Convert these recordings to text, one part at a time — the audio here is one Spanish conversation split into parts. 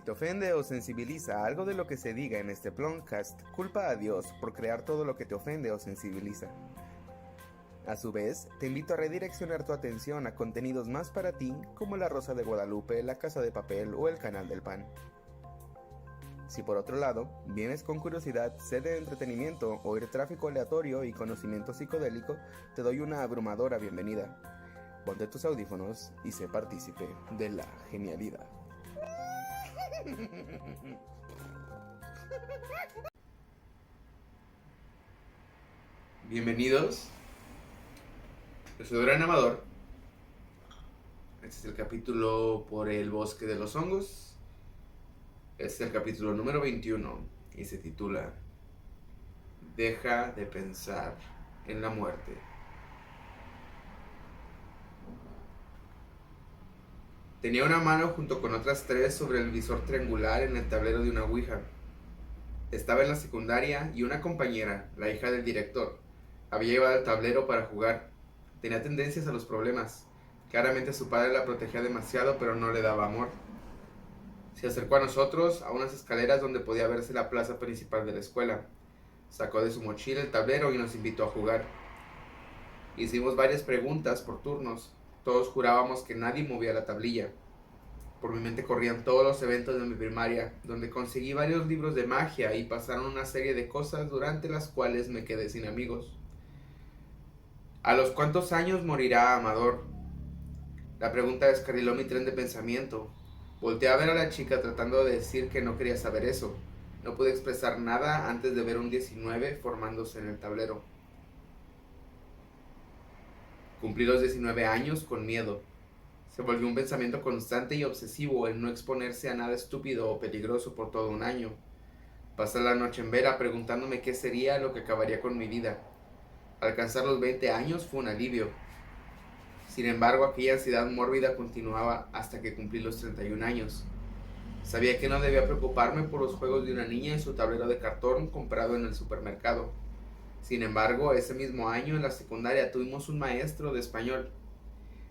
¿Te ofende o sensibiliza algo de lo que se diga en este podcast? Culpa a Dios por crear todo lo que te ofende o sensibiliza. A su vez, te invito a redireccionar tu atención a contenidos más para ti, como La Rosa de Guadalupe, La Casa de Papel o El Canal del Pan. Si por otro lado, vienes con curiosidad, sed de entretenimiento, oír tráfico aleatorio y conocimiento psicodélico, te doy una abrumadora bienvenida. Ponte tus audífonos y sé partícipe de la genialidad. Bienvenidos. Yo soy Adrián Amador. Este es el capítulo por el bosque de los hongos. Este es el capítulo número 21 y se titula Deja de pensar en la muerte. Tenía una mano junto con otras 3 sobre el visor triangular en el tablero de una ouija. Estaba en la secundaria y una compañera, la hija del director, había llevado el tablero para jugar. Tenía tendencias a los problemas. Claramente su padre la protegía demasiado, pero no le daba amor. Se acercó a nosotros, a unas escaleras donde podía verse la plaza principal de la escuela. Sacó de su mochila el tablero y nos invitó a jugar. Hicimos varias preguntas por turnos. Todos jurábamos que nadie movía la tablilla. Por mi mente corrían todos los eventos de mi primaria, donde conseguí varios libros de magia y pasaron una serie de cosas durante las cuales me quedé sin amigos. ¿A los cuántos años morirá Amador? La pregunta descarriló mi tren de pensamiento. Volteé a ver a la chica tratando de decir que no quería saber eso. No pude expresar nada antes de ver un 19 formándose en el tablero. Cumplí los 19 años con miedo. Se volvió un pensamiento constante y obsesivo el no exponerse a nada estúpido o peligroso por todo un año. Pasé la noche en vela preguntándome qué sería lo que acabaría con mi vida. Alcanzar los 20 años fue un alivio. Sin embargo, aquella ansiedad mórbida continuaba hasta que cumplí los 31 años. Sabía que no debía preocuparme por los juegos de una niña y su tablero de cartón comprado en el supermercado. Sin embargo, ese mismo año en la secundaria tuvimos un maestro de español.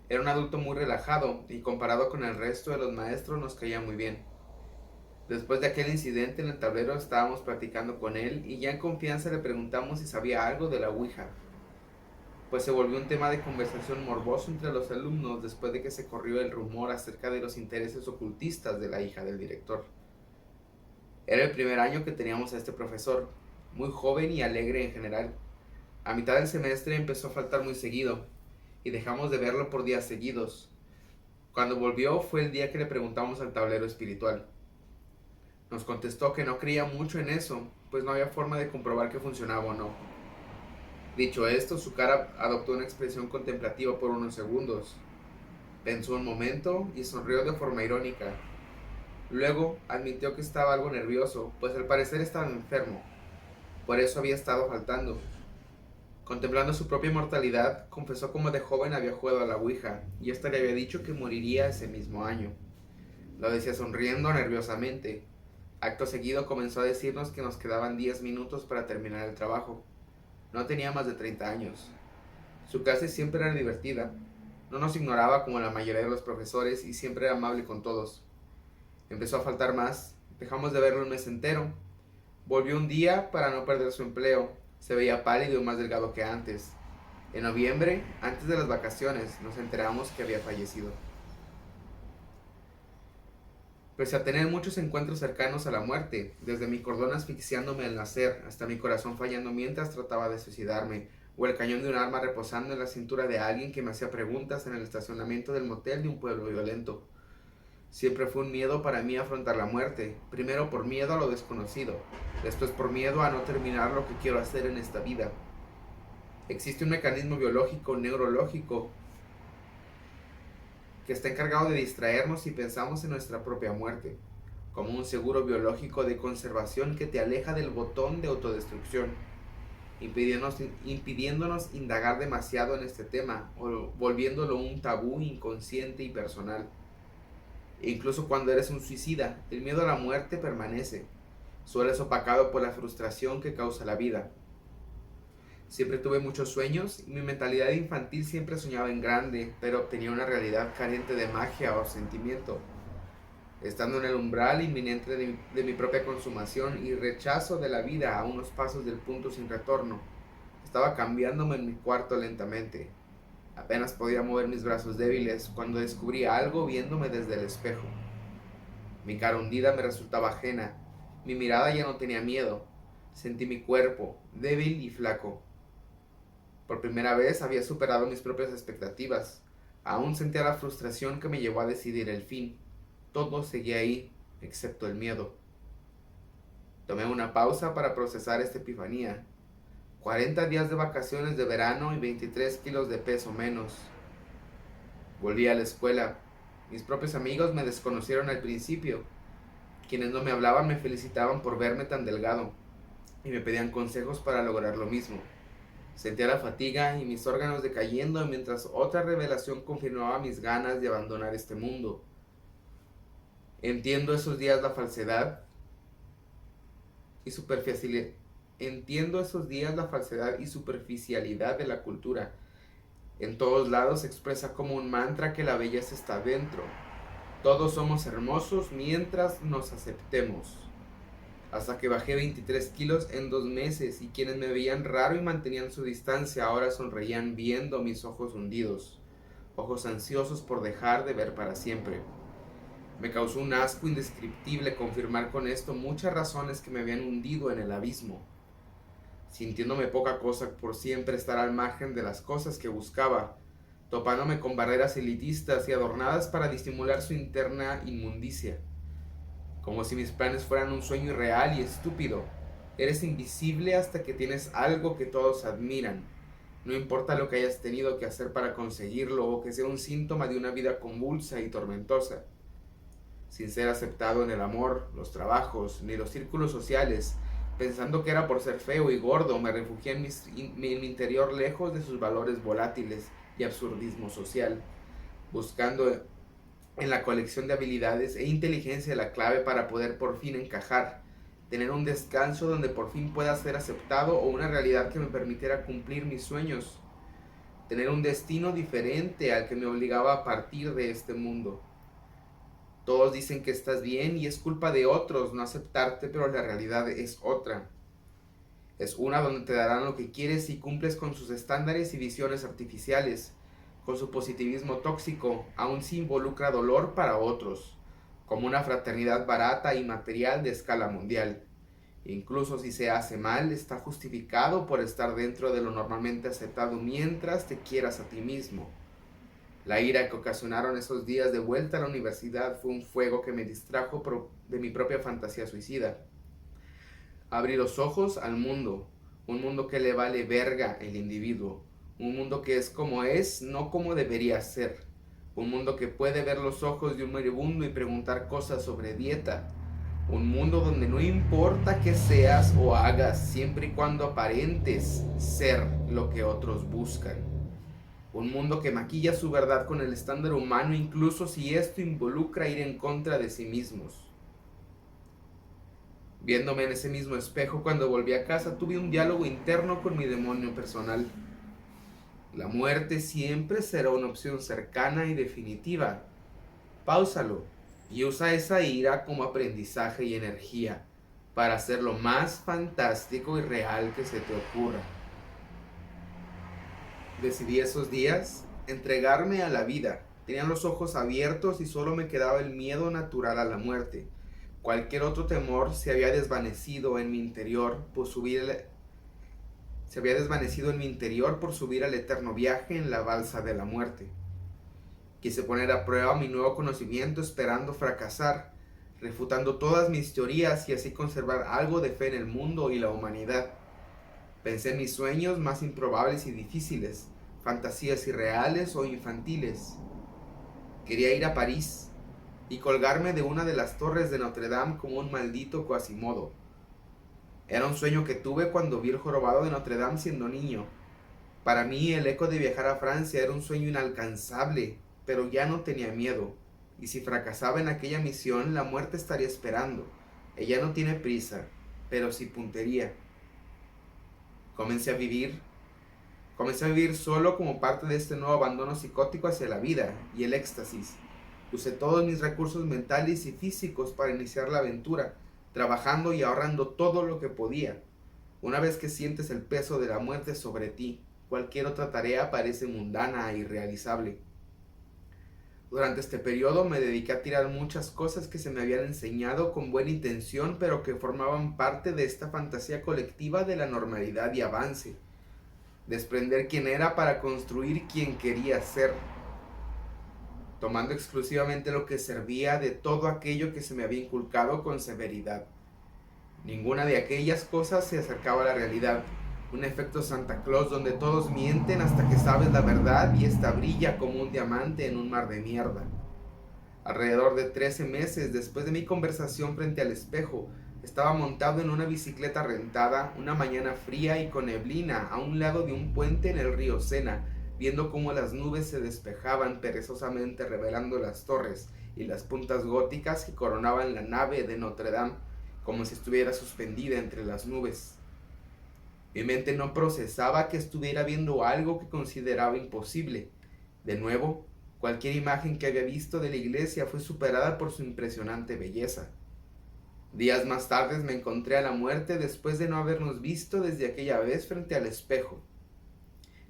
Era un adulto muy relajado y comparado con el resto de los maestros nos caía muy bien. Después de aquel incidente en el tablero estábamos platicando con él y ya en confianza le preguntamos si sabía algo de la ouija, pues se volvió un tema de conversación morboso entre los alumnos después de que se corrió el rumor acerca de los intereses ocultistas de la hija del director. Era el primer año que teníamos a este profesor, muy joven y alegre en general. A mitad del semestre empezó a faltar muy seguido y dejamos de verlo por días seguidos. Cuando volvió fue el día que le preguntamos al tablero espiritual. Nos contestó que no creía mucho en eso, pues no había forma de comprobar que funcionaba o no. Dicho esto, su cara adoptó una expresión contemplativa por unos segundos. Pensó un momento y sonrió de forma irónica. Luego admitió que estaba algo nervioso, pues al parecer estaba enfermo. Por eso había estado faltando. Contemplando su propia mortalidad, confesó cómo de joven había jugado a la ouija, y ésta le había dicho que moriría ese mismo año. Lo decía sonriendo nerviosamente. Acto seguido comenzó a decirnos que nos quedaban 10 minutos para terminar el trabajo. No tenía más de 30 años. Su clase siempre era divertida. No nos ignoraba como la mayoría de los profesores y siempre era amable con todos. Empezó a faltar más. Dejamos de verlo un mes entero. Volvió un día para no perder su empleo. Se veía pálido y más delgado que antes. En noviembre, antes de las vacaciones, nos enteramos que había fallecido. Pese a tener muchos encuentros cercanos a la muerte, desde mi cordón asfixiándome al nacer, hasta mi corazón fallando mientras trataba de suicidarme, o el cañón de un arma reposando en la cintura de alguien que me hacía preguntas en el estacionamiento del motel de un pueblo violento. Siempre fue un miedo para mí afrontar la muerte, primero por miedo a lo desconocido, después por miedo a no terminar lo que quiero hacer en esta vida. Existe un mecanismo biológico, neurológico, que está encargado de distraernos si pensamos en nuestra propia muerte, como un seguro biológico de conservación que te aleja del botón de autodestrucción, impidiéndonos indagar demasiado en este tema o volviéndolo un tabú inconsciente y personal. E incluso cuando eres un suicida, el miedo a la muerte permanece, solo es opacado por la frustración que causa la vida. Siempre tuve muchos sueños y mi mentalidad infantil siempre soñaba en grande, pero obtenía una realidad carente de magia o sentimiento. estando en el umbral inminente de mi propia consumación y rechazo de la vida a unos pasos del punto sin retorno. Estaba cambiándome en mi cuarto lentamente. Apenas podía mover mis brazos débiles cuando descubrí algo viéndome desde el espejo. Mi cara hundida me resultaba ajena. Mi mirada ya no tenía miedo. Sentí mi cuerpo, débil y flaco. Por primera vez había superado mis propias expectativas. Aún sentía la frustración que me llevó a decidir el fin. Todo seguía ahí, excepto el miedo. Tomé una pausa para procesar esta epifanía. 40 días de vacaciones de verano y 23 kilos de peso menos. Volví a la escuela. Mis propios amigos me desconocieron al principio. Quienes no me hablaban me felicitaban por verme tan delgado y me pedían consejos para lograr lo mismo. Sentía la fatiga y mis órganos decayendo mientras otra revelación confirmaba mis ganas de abandonar este mundo. Entiendo esos días la falsedad y superficialidad. Entiendo esos días la falsedad y superficialidad de la cultura. En todos lados se expresa como un mantra que la belleza está dentro. Todos somos hermosos mientras nos aceptemos. Hasta que bajé 23 kilos en 2 meses y quienes me veían raro y mantenían su distancia ahora sonreían viendo mis ojos hundidos, ojos ansiosos por dejar de ver para siempre. Me causó un asco indescriptible confirmar con esto muchas razones que me habían hundido en el abismo. Sintiéndome poca cosa por siempre estar al margen de las cosas que buscaba, topándome con barreras elitistas y adornadas para disimular su interna inmundicia. Como si mis planes fueran un sueño irreal y estúpido. Eres invisible hasta que tienes algo que todos admiran. No importa lo que hayas tenido que hacer para conseguirlo o que sea un síntoma de una vida convulsa y tormentosa. Sin ser aceptado en el amor, los trabajos, ni los círculos sociales, pensando que era por ser feo y gordo, me refugié en mi interior lejos de sus valores volátiles y absurdismo social, buscando en la colección de habilidades e inteligencia la clave para poder por fin encajar, tener un descanso donde por fin pueda ser aceptado o una realidad que me permitiera cumplir mis sueños, tener un destino diferente al que me obligaba a partir de este mundo. Todos dicen que estás bien y es culpa de otros no aceptarte, pero la realidad es otra. Es una donde te darán lo que quieres si cumples con sus estándares y visiones artificiales, con su positivismo tóxico, aun si involucra dolor para otros, como una fraternidad barata y material de escala mundial. Incluso si se hace mal, está justificado por estar dentro de lo normalmente aceptado mientras te quieras a ti mismo. La ira que ocasionaron esos días de vuelta a la universidad fue un fuego que me distrajo de mi propia fantasía suicida. Abrí los ojos al mundo, un mundo que le vale verga el individuo, un mundo que es como es, no como debería ser, un mundo que puede ver los ojos de un moribundo y preguntar cosas sobre dieta, un mundo donde no importa qué seas o hagas, siempre y cuando aparentes ser lo que otros buscan. Un mundo que maquilla su verdad con el estándar humano incluso si esto involucra ir en contra de sí mismos. Viéndome en ese mismo espejo cuando volví a casa, tuve un diálogo interno con mi demonio personal. La muerte siempre será una opción cercana y definitiva. Páusalo y usa esa ira como aprendizaje y energía para hacer lo más fantástico y real que se te ocurra. Decidí esos días entregarme a la vida. Tenía los ojos abiertos y solo me quedaba el miedo natural a la muerte. Cualquier otro temor se había desvanecido en mi interior por subir al eterno viaje en la balsa de la muerte. Quise poner a prueba mi nuevo conocimiento esperando fracasar, refutando todas mis teorías y así conservar algo de fe en el mundo y la humanidad. Pensé en mis sueños más improbables y difíciles, fantasías irreales o infantiles. Quería ir a París y colgarme de una de las torres de Notre Dame como un maldito Quasimodo. Era un sueño que tuve cuando vi el jorobado de Notre Dame siendo niño. Para mí el eco de viajar a Francia era un sueño inalcanzable, pero ya no tenía miedo, y si fracasaba en aquella misión la muerte estaría esperando. Ella no tiene prisa, pero sí puntería. Comencé a vivir solo como parte de este nuevo abandono psicótico hacia la vida y el éxtasis. Usé todos mis recursos mentales y físicos para iniciar la aventura, trabajando y ahorrando todo lo que podía. Una vez que sientes el peso de la muerte sobre ti, cualquier otra tarea parece mundana e irrealizable. Durante este periodo me dediqué a tirar muchas cosas que se me habían enseñado con buena intención, pero que formaban parte de esta fantasía colectiva de la normalidad y avance. Desprender quién era para construir quién quería ser, tomando exclusivamente lo que servía de todo aquello que se me había inculcado con severidad. Ninguna de aquellas cosas se acercaba a la realidad. Un efecto Santa Claus donde todos mienten hasta que sabes la verdad y esta brilla como un diamante en un mar de mierda. Alrededor de 13 meses después de mi conversación frente al espejo, estaba montado en una bicicleta rentada, una mañana fría y con neblina, a un lado de un puente en el río Sena, viendo cómo las nubes se despejaban perezosamente revelando las torres y las puntas góticas que coronaban la nave de Notre Dame, como si estuviera suspendida entre las nubes. Mi mente no procesaba que estuviera viendo algo que consideraba imposible. De nuevo, cualquier imagen que había visto de la iglesia fue superada por su impresionante belleza. Días más tarde me encontré a la muerte después de no habernos visto desde aquella vez frente al espejo.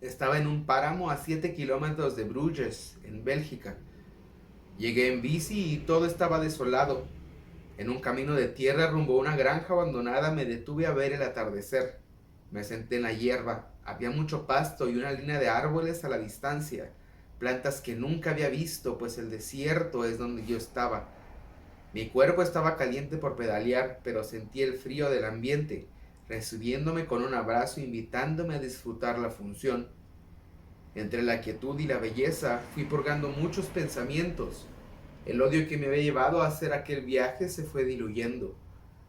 Estaba en un páramo a 7 kilómetros de Bruges, en Bélgica. Llegué en bici y todo estaba desolado. En un camino de tierra rumbo a una granja abandonada me detuve a ver el atardecer. Me senté en la hierba. Había mucho pasto y una línea de árboles a la distancia. Plantas que nunca había visto, pues el desierto es donde yo estaba. Mi cuerpo estaba caliente por pedalear, pero sentí el frío del ambiente, recibiéndome con un abrazo, invitándome a disfrutar la función. Entre la quietud y la belleza fui purgando muchos pensamientos. El odio que me había llevado a hacer aquel viaje se fue diluyendo.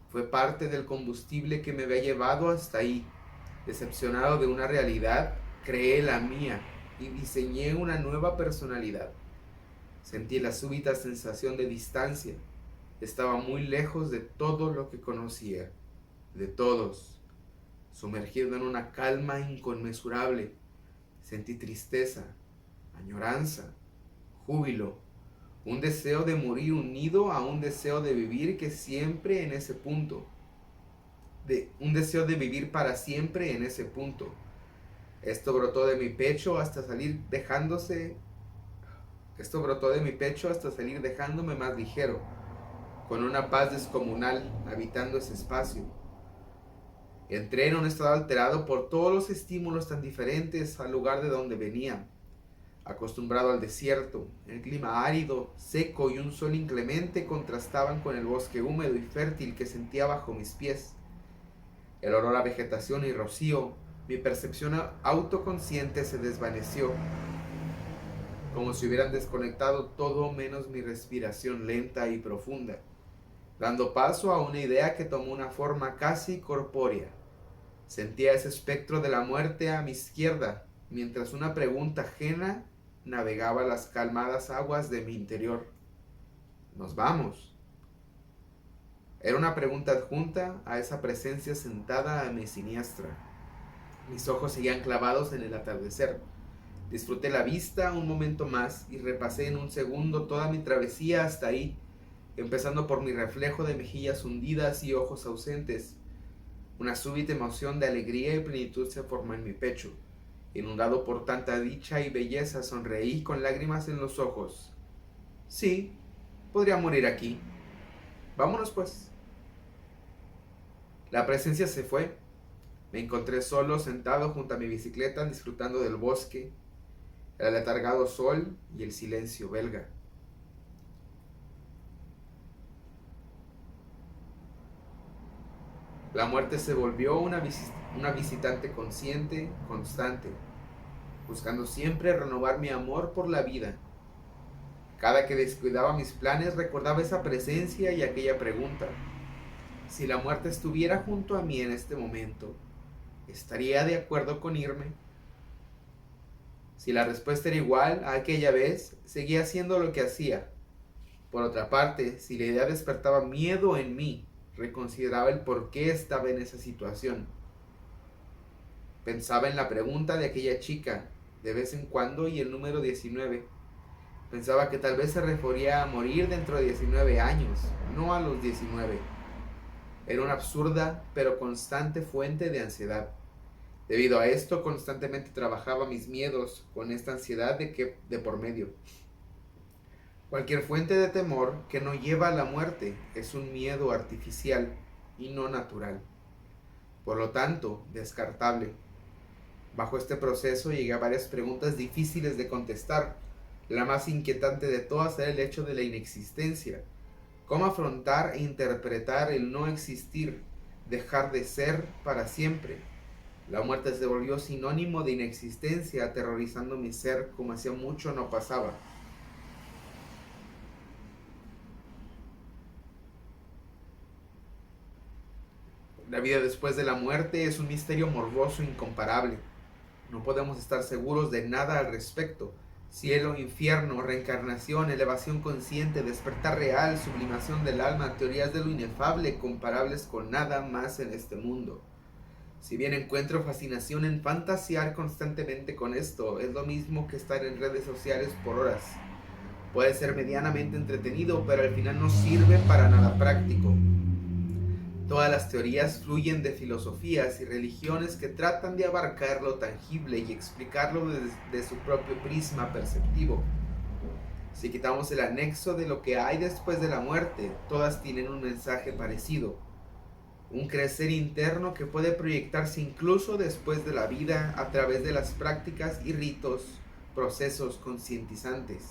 Fue parte del combustible que me había llevado hasta ahí. Decepcionado de una realidad, creé la mía y diseñé una nueva personalidad. Sentí la súbita sensación de distancia. Estaba muy lejos de todo lo que conocía, de todos, sumergido en una calma inconmensurable. Sentí tristeza, añoranza, júbilo, un deseo de morir unido a un deseo de vivir que siempre en ese punto, un deseo de vivir para siempre en ese punto. Esto brotó de mi pecho hasta salir dejándome más ligero, con una paz descomunal habitando ese espacio. Entré en un estado alterado por todos los estímulos tan diferentes al lugar de donde venía. Acostumbrado al desierto, el clima árido, seco y un sol inclemente contrastaban con el bosque húmedo y fértil que sentía bajo mis pies. El olor a vegetación y rocío, mi percepción autoconsciente se desvaneció, como si hubieran desconectado todo menos mi respiración lenta y profunda, dando paso a una idea que tomó una forma casi corpórea. Sentía ese espectro de la muerte a mi izquierda, mientras una pregunta ajena navegaba las calmadas aguas de mi interior. ¿Nos vamos? Era una pregunta adjunta a esa presencia sentada a mi siniestra. Mis ojos seguían clavados en el atardecer. Disfruté la vista un momento más y repasé en un segundo toda mi travesía hasta ahí, empezando por mi reflejo de mejillas hundidas y ojos ausentes. Una súbita emoción de alegría y plenitud se formó en mi pecho. Inundado por tanta dicha y belleza, sonreí con lágrimas en los ojos. Sí, podría morir aquí. Vámonos pues. La presencia se fue. Me encontré solo, sentado junto a mi bicicleta, disfrutando del bosque, el aletargado sol y el silencio belga. La muerte se volvió una visitante consciente, constante, buscando siempre renovar mi amor por la vida. Cada que descuidaba mis planes recordaba esa presencia y aquella pregunta. Si la muerte estuviera junto a mí en este momento, ¿estaría de acuerdo con irme? Si la respuesta era igual a aquella vez, seguía haciendo lo que hacía. Por otra parte, si la idea despertaba miedo en mí, reconsideraba el por qué estaba en esa situación. Pensaba en la pregunta de aquella chica, de vez en cuando, y el número 19. Pensaba que tal vez se refería a morir dentro de 19 años, no a los 19. Era una absurda pero constante fuente de ansiedad. Debido a esto, constantemente trabajaba mis miedos con esta ansiedad de por medio. Cualquier fuente de temor que no lleva a la muerte es un miedo artificial y no natural. Por lo tanto, descartable. Bajo este proceso llegué a varias preguntas difíciles de contestar. La más inquietante de todas era el hecho de la inexistencia. ¿Cómo afrontar e interpretar el no existir, dejar de ser para siempre? La muerte se volvió sinónimo de inexistencia, aterrorizando mi ser como hacía mucho no pasaba. La vida después de la muerte es un misterio morboso e incomparable. No podemos estar seguros de nada al respecto. Cielo, infierno, reencarnación, elevación consciente, despertar real, sublimación del alma, teorías de lo inefable comparables con nada más en este mundo. Si bien encuentro fascinación en fantasear constantemente con esto, es lo mismo que estar en redes sociales por horas. Puede ser medianamente entretenido, pero al final no sirve para nada práctico. Todas las teorías fluyen de filosofías y religiones que tratan de abarcar lo tangible y explicarlo desde su propio prisma perceptivo. Si quitamos el anexo de lo que hay después de la muerte, todas tienen un mensaje parecido. Un crecer interno que puede proyectarse incluso después de la vida a través de las prácticas y ritos, procesos concientizantes.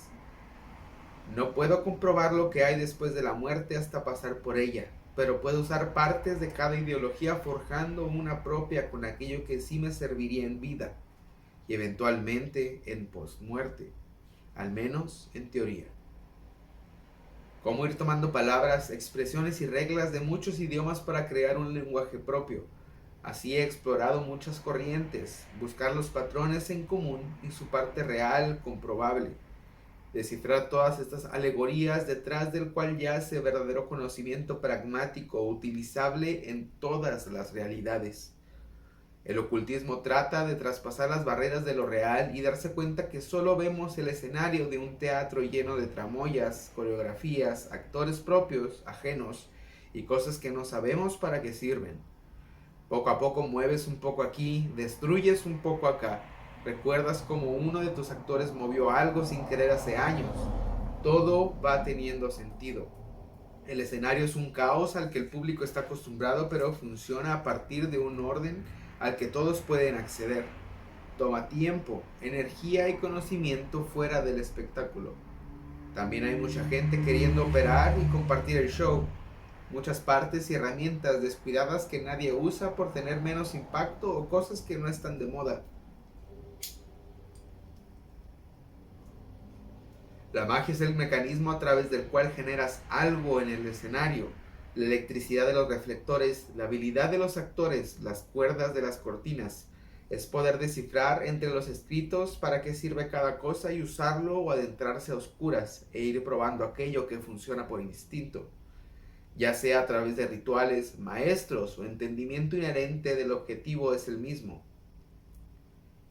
No puedo comprobar lo que hay después de la muerte hasta pasar por ella, pero puedo usar partes de cada ideología forjando una propia con aquello que sí me serviría en vida y eventualmente en postmuerte, al menos en teoría. Cómo ir tomando palabras, expresiones y reglas de muchos idiomas para crear un lenguaje propio. Así he explorado muchas corrientes, buscar los patrones en común y su parte real, comprobable. Descifrar todas estas alegorías detrás del cual yace verdadero conocimiento pragmático utilizable en todas las realidades. El ocultismo trata de traspasar las barreras de lo real y darse cuenta que solo vemos el escenario de un teatro lleno de tramoyas, coreografías, actores propios, ajenos y cosas que no sabemos para qué sirven. Poco a poco mueves un poco aquí, destruyes un poco acá. Recuerdas como uno de tus actores movió algo sin querer hace años. Todo va teniendo sentido. El escenario es un caos al que el público está acostumbrado, pero funciona a partir de un orden al que todos pueden acceder. Toma tiempo, energía y conocimiento fuera del espectáculo. También hay mucha gente queriendo operar y compartir el show. Muchas partes y herramientas descuidadas que nadie usa por tener menos impacto o cosas que no están de moda. La magia es el mecanismo a través del cual generas algo en el escenario. La electricidad de los reflectores, la habilidad de los actores, las cuerdas de las cortinas. Es poder descifrar entre los escritos para qué sirve cada cosa y usarlo o adentrarse a oscuras e ir probando aquello que funciona por instinto. Ya sea a través de rituales, maestros o entendimiento inherente del objetivo es el mismo.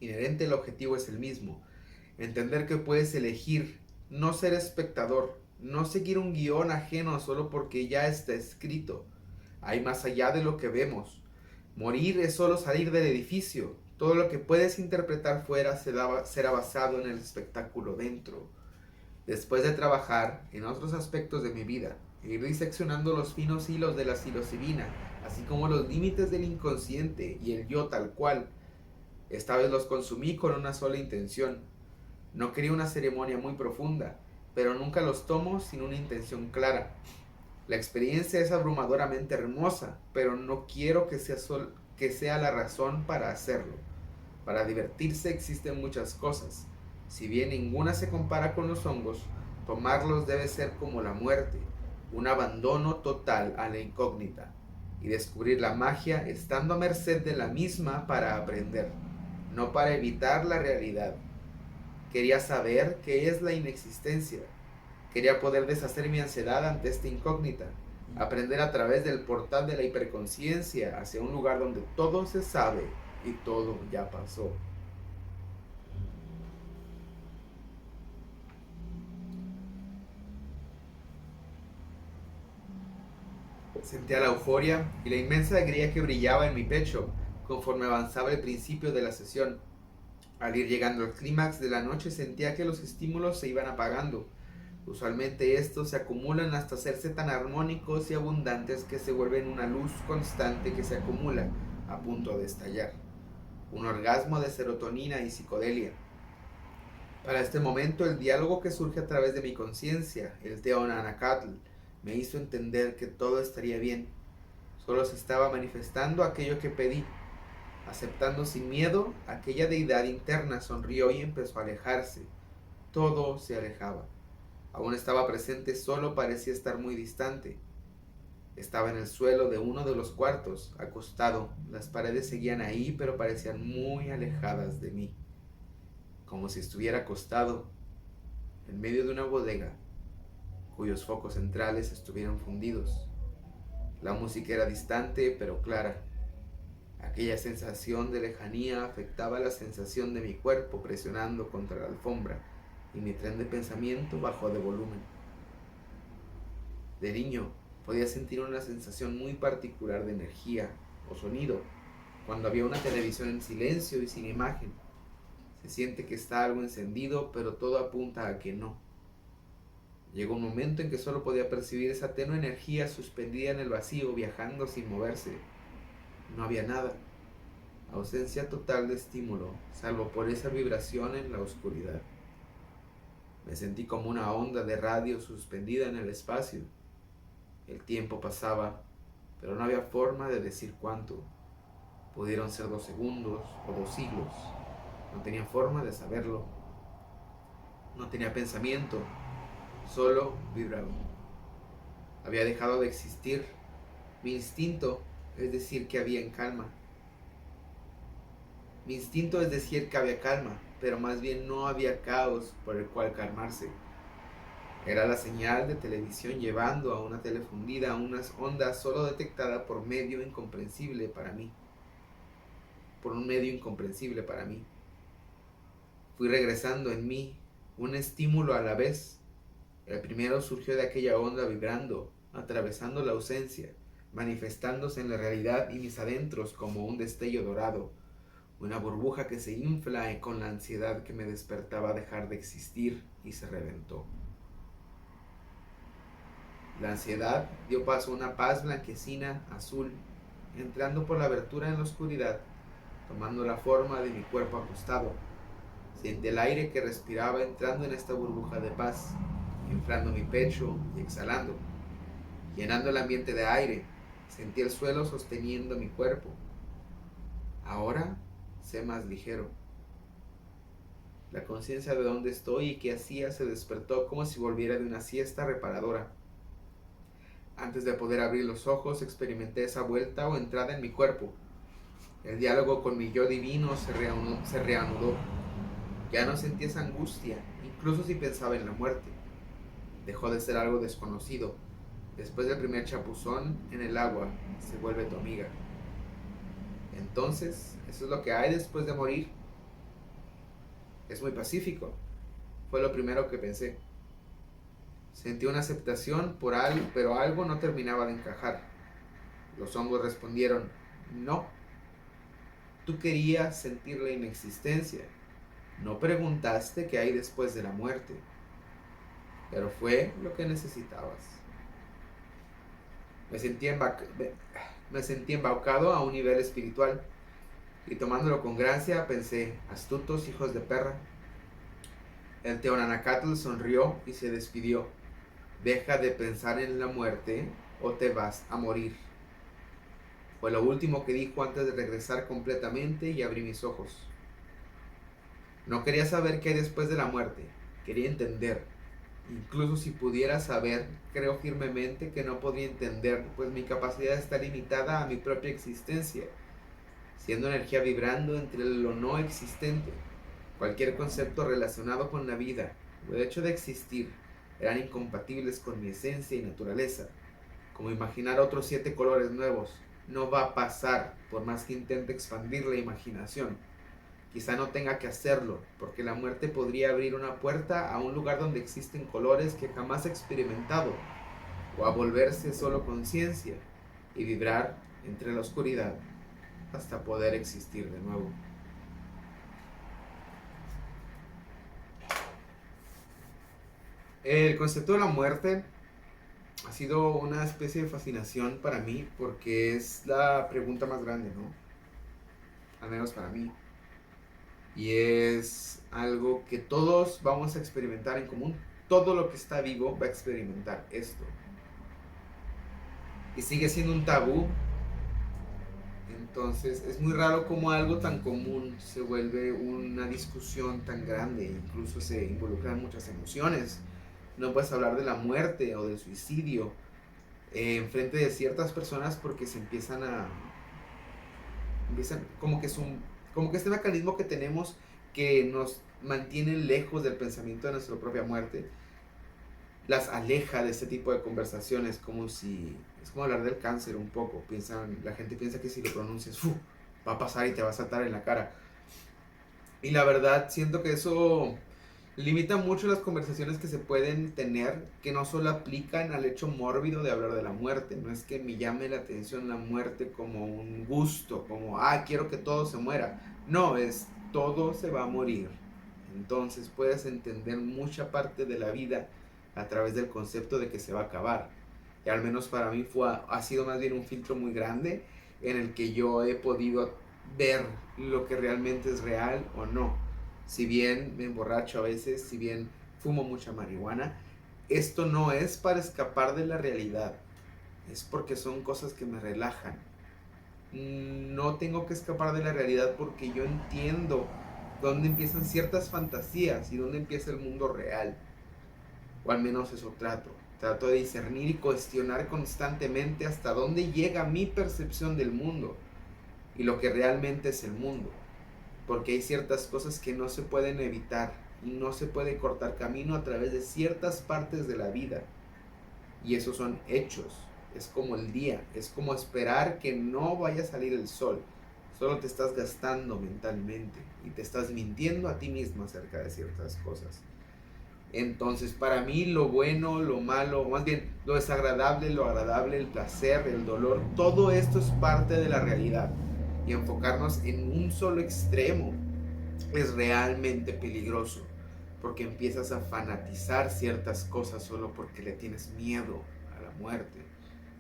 Inherente el objetivo es el mismo. Entender que puedes elegir, no ser espectador, no seguir un guión ajeno solo porque ya está escrito. Hay más allá de lo que vemos. Morir es solo salir del edificio. Todo lo que puedes interpretar fuera será basado en el espectáculo dentro. Después de trabajar en otros aspectos de mi vida, e ir diseccionando los finos hilos de la psilocibina, así como los límites del inconsciente y el yo tal cual, esta vez los consumí con una sola intención. No quería una ceremonia muy profunda, pero nunca los tomo sin una intención clara. La experiencia es abrumadoramente hermosa, pero no quiero que sea la razón para hacerlo. Para divertirse existen muchas cosas. Si bien ninguna se compara con los hongos, tomarlos debe ser como la muerte, un abandono total a la incógnita, y descubrir la magia estando a merced de la misma para aprender, no para evitar la realidad. Quería saber qué es la inexistencia. Quería poder deshacer mi ansiedad ante esta incógnita, aprender a través del portal de la hiperconciencia hacia un lugar donde todo se sabe y todo ya pasó. Sentía la euforia y la inmensa alegría que brillaba en mi pecho conforme avanzaba el principio de la sesión. Al ir llegando al clímax de la noche sentía que los estímulos se iban apagando. Usualmente estos se acumulan hasta hacerse tan armónicos y abundantes que se vuelven una luz constante que se acumula a punto de estallar. Un orgasmo de serotonina y psicodelia. Para este momento el diálogo que surge a través de mi conciencia, el Teonanacatl, me hizo entender que todo estaría bien. Solo se estaba manifestando aquello que pedí. Aceptando sin miedo, aquella deidad interna sonrió y empezó a alejarse. Todo se alejaba. Aún estaba presente, solo parecía estar muy distante. Estaba en el suelo de uno de los cuartos, acostado. Las paredes seguían ahí, pero parecían muy alejadas de mí. Como si estuviera acostado en medio de una bodega, cuyos focos centrales estuvieran fundidos. La música era distante, pero clara. Aquella sensación de lejanía afectaba la sensación de mi cuerpo presionando contra la alfombra, y mi tren de pensamiento bajó de volumen. De niño, podía sentir una sensación muy particular de energía o sonido cuando había una televisión en silencio y sin imagen. Se siente que está algo encendido, pero todo apunta a que no. Llegó un momento en que solo podía percibir esa tenue energía suspendida en el vacío, viajando sin moverse. No había nada. Ausencia total de estímulo, salvo por esa vibración en la oscuridad. Me sentí como una onda de radio suspendida en el espacio. El tiempo pasaba, pero no había forma de decir cuánto. Pudieron ser 2 segundos o 2 siglos. No tenía forma de saberlo. No tenía pensamiento, solo vibraba. Había dejado de existir. Mi instinto es decir que había calma. Mi instinto es decir que había calma, pero más bien no había caos por el cual calmarse. Era la señal de televisión llevando a una telefundida a unas ondas solo detectada por un medio incomprensible para mí. Fui regresando en mí un estímulo a la vez. El primero surgió de aquella onda vibrando, atravesando la ausencia, manifestándose en la realidad y mis adentros como un destello dorado, una burbuja que se infla con la ansiedad que me despertaba a dejar de existir y se reventó. La ansiedad dio paso a una paz blanquecina, azul, entrando por la abertura en la oscuridad, tomando la forma de mi cuerpo acostado. Sentí el aire que respiraba entrando en esta burbuja de paz, inflando mi pecho y exhalando, llenando el ambiente de aire. Sentí el suelo sosteniendo mi cuerpo. Ahora sé más ligero. La conciencia de dónde estoy y qué hacía se despertó como si volviera de una siesta reparadora. Antes de poder abrir los ojos, experimenté esa vuelta o entrada en mi cuerpo. El diálogo con mi yo divino se reanudó. Ya no sentí esa angustia, incluso si pensaba en la muerte. Dejó de ser algo desconocido. Después del primer chapuzón en el agua, se vuelve tu amiga. Entonces, ¿eso es lo que hay después de morir? Es muy pacífico. Fue lo primero que pensé. Sentí una aceptación por algo, pero algo no terminaba de encajar. Los hongos respondieron, no. Tú querías sentir la inexistencia. No preguntaste qué hay después de la muerte. Pero fue lo que necesitabas. Me sentí embaucado a un nivel espiritual. Y tomándolo con gracia, pensé, astutos hijos de perra. El Teonanacatl sonrió y se despidió. Deja de pensar en la muerte o te vas a morir. Fue lo último que dijo antes de regresar completamente y abrí mis ojos. No quería saber qué hay después de la muerte. Quería entender. Incluso si pudiera saber, creo firmemente que no podría entender, pues mi capacidad está limitada a mi propia existencia, siendo energía vibrando entre lo no existente. Cualquier concepto relacionado con la vida o el hecho de existir eran incompatibles con mi esencia y naturaleza. Como imaginar otros 7 colores nuevos, no va a pasar por más que intente expandir la imaginación. Quizá no tenga que hacerlo, porque la muerte podría abrir una puerta a un lugar donde existen colores que jamás he experimentado, o a volverse solo conciencia, y vibrar entre la oscuridad hasta poder existir de nuevo. El concepto de la muerte ha sido una especie de fascinación para mí porque es la pregunta más grande, ¿no? Al menos para mí. Y es algo que todos vamos a experimentar en común. Todo lo que está vivo va a experimentar esto. Y sigue siendo un tabú. Entonces es muy raro como algo tan común se vuelve una discusión tan grande. Incluso se involucran muchas emociones. No puedes hablar de la muerte o del suicidio en frente de ciertas personas porque se empiezan como que es como que este mecanismo que tenemos que nos mantiene lejos del pensamiento de nuestra propia muerte, las aleja de este tipo de conversaciones, es como hablar del cáncer un poco. La gente piensa que si lo pronuncias, va a pasar y te va a saltar en la cara. Y la verdad, siento que eso limita mucho las conversaciones que se pueden tener, que no solo aplican al hecho mórbido de hablar de la muerte. No es que me llame la atención la muerte como un gusto, como, quiero que todo se muera. No, es todo se va a morir. Entonces puedes entender mucha parte de la vida a través del concepto de que se va a acabar. Y al menos para mí ha sido más bien un filtro muy grande en el que yo he podido ver lo que realmente es real o no. Si bien me emborracho a veces, si bien fumo mucha marihuana, esto no es para escapar de la realidad, es porque son cosas que me relajan. No tengo que escapar de la realidad porque yo entiendo dónde empiezan ciertas fantasías y dónde empieza el mundo real. O al menos eso trato. Trato de discernir y cuestionar constantemente hasta dónde llega mi percepción del mundo y lo que realmente es el mundo. Porque hay ciertas cosas que no se pueden evitar y no se puede cortar camino a través de ciertas partes de la vida. Y esos son hechos. Es como el día, es como esperar que no vaya a salir el sol. Solo te estás gastando mentalmente y te estás mintiendo a ti mismo acerca de ciertas cosas. Entonces, para mí lo bueno, lo malo, más bien lo desagradable, lo agradable, el placer, el dolor, todo esto es parte de la realidad. Y enfocarnos en un solo extremo es realmente peligroso, porque empiezas a fanatizar ciertas cosas solo porque le tienes miedo a la muerte,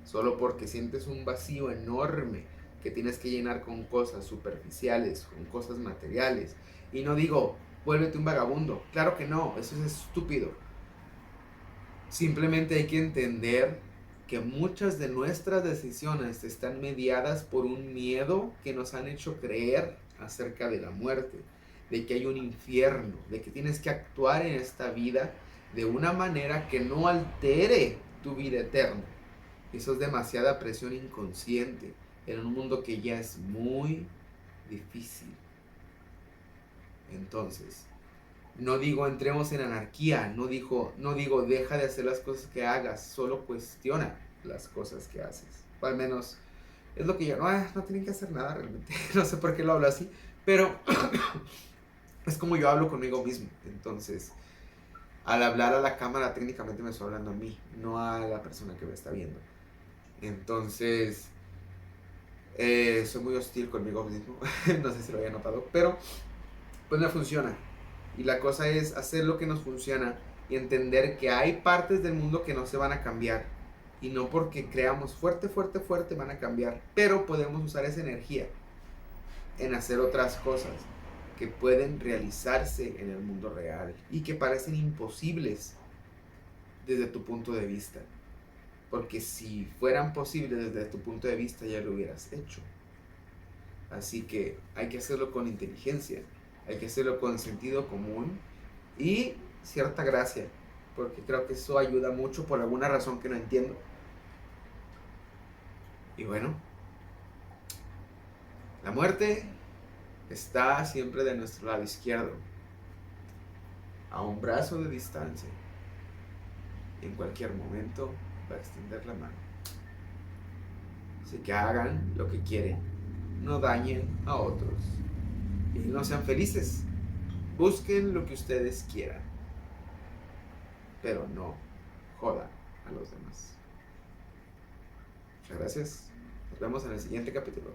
solo porque sientes un vacío enorme que tienes que llenar con cosas superficiales, con cosas materiales. Y no digo, vuélvete un vagabundo, claro que no, eso es estúpido. Simplemente hay que entender que muchas de nuestras decisiones están mediadas por un miedo que nos han hecho creer acerca de la muerte, de que hay un infierno, de que tienes que actuar en esta vida de una manera que no altere tu vida eterna. Eso es demasiada presión inconsciente en un mundo que ya es muy difícil. Entonces, no digo entremos en anarquía, no digo deja de hacer las cosas que hagas, solo cuestiona las cosas que haces. O al menos es lo que yo, no tienen que hacer nada realmente, no sé por qué lo hablo así, pero es como yo hablo conmigo mismo. Entonces, al hablar a la cámara técnicamente me estoy hablando a mí, no a la persona que me está viendo. Entonces, soy muy hostil conmigo mismo, no sé si lo había notado, pero pues me funciona. Y la cosa es hacer lo que nos funciona y entender que hay partes del mundo que no se van a cambiar. Y no porque creamos fuerte van a cambiar. Pero podemos usar esa energía en hacer otras cosas que pueden realizarse en el mundo real y que parecen imposibles desde tu punto de vista. Porque si fueran posibles desde tu punto de vista ya lo hubieras hecho. Así que hay que hacerlo con inteligencia. Hay que hacerlo con sentido común y cierta gracia, porque creo que eso ayuda mucho por alguna razón que no entiendo. Y bueno, la muerte está siempre de nuestro lado izquierdo, a un brazo de distancia. En cualquier momento va a extender la mano. Así que hagan lo que quieren, no dañen a otros y no sean felices. Busquen lo que ustedes quieran, pero no jodan a los demás. Muchas gracias. Nos vemos en el siguiente capítulo.